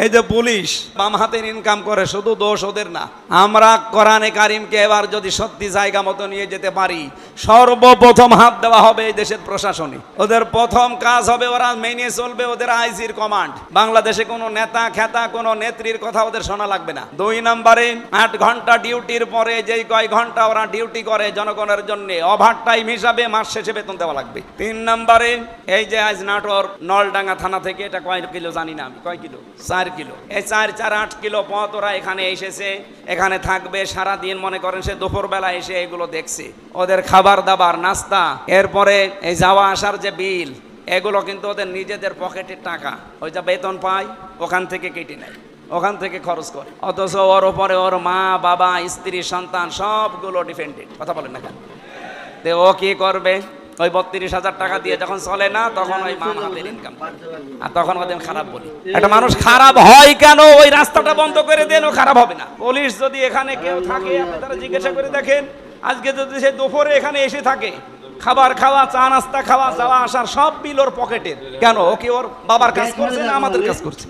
এই যে পুলিশ বাম হাতের ইনকাম করে, শুধু দোষ ওদের না। আমরা কোরআনে কারিমকে এবার যদি সত্যি জায়গা মতো নিয়ে যেতে পারি, সর্বপ্রথম হাত দেওয়া হবে এই দেশের প্রশাসনে। ওদের প্রথম কাজ হবে, ওরা মেনে চলবে ওদের আইজির কমান্ড। বাংলাদেশে কোনো নেতা খেতা কোনো নেত্রীর কথা ওদের শোনা লাগবে না। 2 নম্বরে 8 ঘন্টা ডিউটির পরে যেই কয় ঘন্টা ওরা ডিউটি করে জনগণের জন্য, ওভার টাইম হিসাবে মাস শেষে বেতন দেওয়া লাগবে। 3 নম্বরে এই যে আজ নাটোর নলডাঙ্গা থানা থেকে এটা কয় কিলো জানি না আমি, কয় কিলো, 4 কিলো, এই 4-8 কিলো পথ ওরা এখানে এসেছে, এখানে থাকবে সারাদিন। মনে করেন সে দুপুরবেলা এসে এগুলো দেখছে, ওদের খাবার দাবার নাস্তা, এরপরে এই যাওয়া আসার যে বিল, এগুলো কিন্তু ওদের নিজেদের পকেটের টাকা, ওই যা বেতন পায় ওখান থেকে কেটে নেয়, ওখান থেকে খরচ করে। অথচ ওর ওপরে ওর মা বাবা স্ত্রী সন্তান সবগুলো ডিপেন্ডেন্ট। কথা বলেন না কেন? তো ও কি করবে? ওই 32,000 টাকা দিয়ে যখন চলে না, তখন ওই মা হাতের ইনকাম, আর তখন ওদের খারাপ বলি। একটা মানুষ খারাপ হয় কেন? ওই রাস্তাটা বন্ধ করে দেন, ও খারাপ হবে না। পুলিশ যদি এখানে কেউ থাকে, আপনি তারা জিজ্ঞাসা করে দেখেন, আজকে যদি সে দুপুরে এখানে এসে থাকে, খাবার খাওয়া, চা নাস্তা খাওয়া, যাওয়া আসার সব বিল ওর পকেটের, কেন? ও কি ওর বাবার কাজ করছে না আমাদের কাজ করছে?